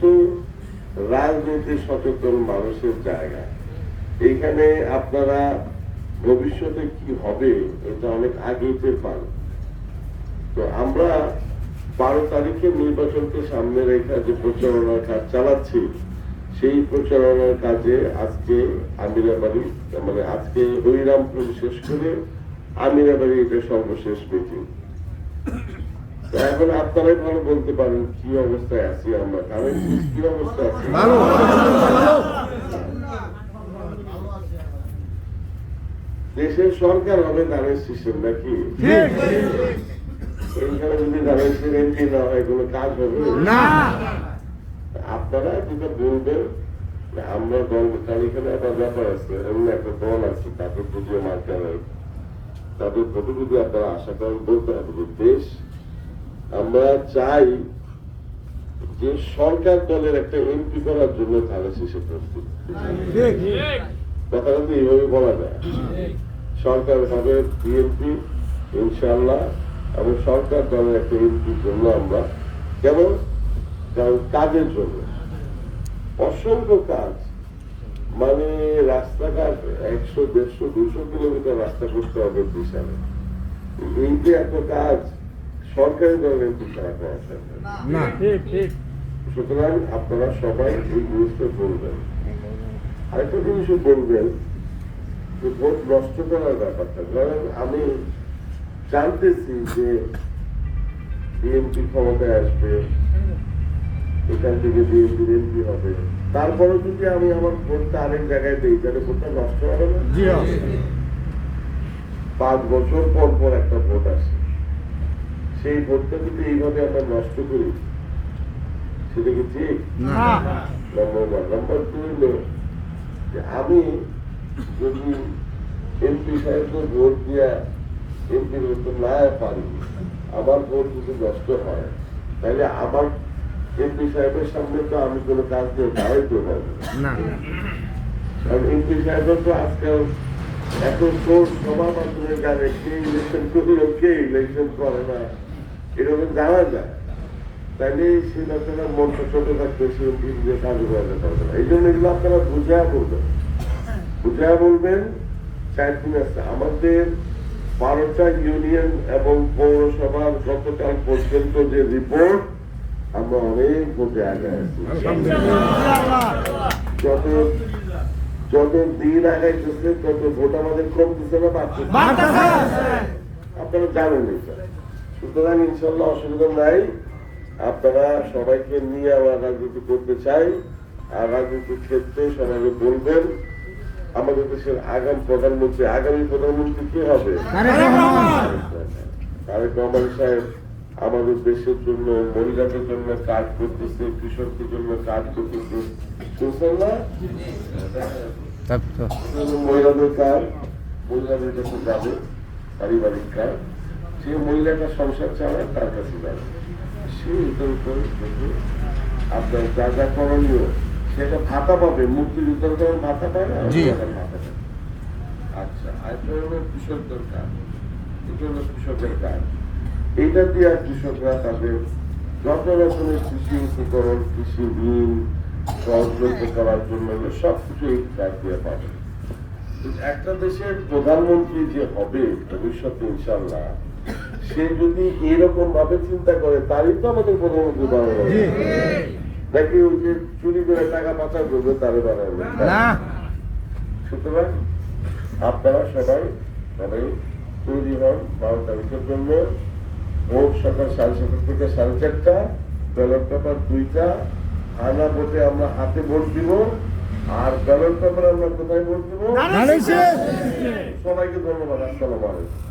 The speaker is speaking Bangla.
কিন্তু রাজনীতি সচেতন মানুষের জায়গা। এইখানে আপনারা ভবিষ্যতে কি হবে এটা অনেক আগেই টের পান। তো আমরা 12 তারিখে নির্বাচনকে সামনে রেখে যে প্রচারণার কাজ চালাচ্ছি, সেই প্রচারণার কাজে আজকে আমিরাবাড়ি, মানে আজকে হরিরামপুর শেষ করে আমিরাবাড়ি এটা সর্বশেষ মিটিং। এখন আপনারাই ভালো বলতে পারেন কি অবস্থায় আছি আমরা, কারণ কি অবস্থায় আছি। দেশের সরকার হবে ধানের সিস্টেম নাকি? এইখানে যদি ধানের এমপি না হয় কোনো কাজ হবে না। আপনারা যেটা বলবেন, আমরা দল, কারণ এখানে একটা ব্যাপার আছে, এমন একটা দল আছে তাদের বুঝিয়ে মার্কা নেই, তাদের প্রতি যদি আপনারা আশা করেন বলতে হবে যে দেশ, আমরা চাই যে সরকার দলের একটা এমপি করার জন্য ধানের শীষে প্রস্তুত। কথাটা তো এইভাবে বলা যায়। সরকার হবে বিএনপি ইনশাআল্লাহ, এবং সরকার দলের একটা এমপির জন্য আমরা কেমন, কারণ কাজের জন্য অসংখ্য কাজ, মানে রাস্তাঘাট 100, 150, 200 কিলোমিটার রাস্তা করতে হবে বিশালে। এই যে এত কাজ সরকারি দলের এমপি ছাড়া করা না। সুতরাং আপনারা সবাই এই জিনিসটা বলবেন। আরেকটা জিনিসও বলবেন যে ভোট নষ্ট করার ব্যাপারটা, কারণ আমি জানতেছি যে বিএনপি ক্ষমতায় আসবে, এখান থেকে বিএনপির এমপি হবে, তারপরে যদি আমি আমার ভোটটা আরেক জায়গায় দিই তাহলে ভোটটা নষ্ট হবে না। 5 বছর পর পর একটা ভোট আসে, সেই ভোটটা যদি এইভাবে আমরা নষ্ট করি সেটা কি ঠিক? নম্বর 1। নম্বর 2 হলো যে আমি যদি এমপি সাহেবকে ভোট দিয়া এমপি হতে না পারি, আমার ভোট যদি নষ্ট হয়, তাহলে আমার এমপি সাহেবের সামনে তো আমি কোনো কাজ দিয়ে দাঁড়াইতে পারবো না। কারণ এমপি সাহেবের তো আজকাল এত সোর্স সবার মাধ্যমে জানে কে ইলেকশন করলো, কে ইলেকশন করে না, এরকম জানা যায়। তাইলে সেই লোকেরা মনটা ছোট থাকবে, সে এমপি দিয়ে কাজ করাতে পারবে না। এই জন্য এগুলো আপনারা বুঝায় বলবেন। 4 দিন আছে আমাদের 12টা ইউনিয়ন এবং পৌরসভার গতকাল পর্যন্ত যে রিপোর্ট, আমরা অনেক ভোটে আগে আছি। যত দিন আগাইতেছে তত ভোট আমাদের কমতেছে না বাড়তেছে, আপনারা জানেন এটা। সুতরাং ইনশাল্লাহ অসুবিধা নাই। আপনারা সবাইকে নিয়ে আমরা রাজনীতি করতে চাই, আর রাজনীতির ক্ষেত্রে সবাইকে বলবেন আমাদের দেশের আগামী প্রধানমন্ত্রী কি হবে? তারেক রহমান সাহেব আমাদের দেশের জন্য, মহিলাদের জন্য কাজ করতেছে, কৃষকদের জন্য কাজ করতেছে। শুনছেন না? মহিলাদের কাজ, মহিলাদের কাছে যাবে, পারিবারিক কাজ, সে মহিলাটা সংসার চালায় তার কাছে যাবে, সে এটার উপর আপনার যা যা করণীয় সেটা ভাতা পাবে। মুক্তিযুদ্ধের যখন ভাতা পায় না, ভাতা পাবে। আচ্ছা, এটা হলো কৃষকদের কাজ, এটা হলো কৃষকের কাজ। এইটা দিয়ে কৃষকরা তাদের যত রকমের কৃষি উপকরণ, কৃষি ঋণ সহযোগিতা করার জন্য সবকিছু এই কাজ দিয়ে পাবে। একটা দেশের প্রধানমন্ত্রী যে হবে ভবিষ্যতে ইনশাল্লাহ, সে যদি এরকম ভাবে চিন্তা করে, তারই তো আমাদের প্রধানমন্ত্রী বানানো, নাকি ওই যে চুরি করে টাকা পাচার করবে তারে বানানো না। সুতরাং আপনারা সবাই তৈরি হন 12 তারিখের জন্য। ভোট সকাল 7:30 থেকে 4:30, ব্যালট পেপার 2টা, আনা ভোটে আমরা হাতে ভোট দিব, আর ব্যালট পেপার আমরা কোথায় ভোট দিব? সবাইকে ধন্যবাদ। আসসালামু আলাইকুম।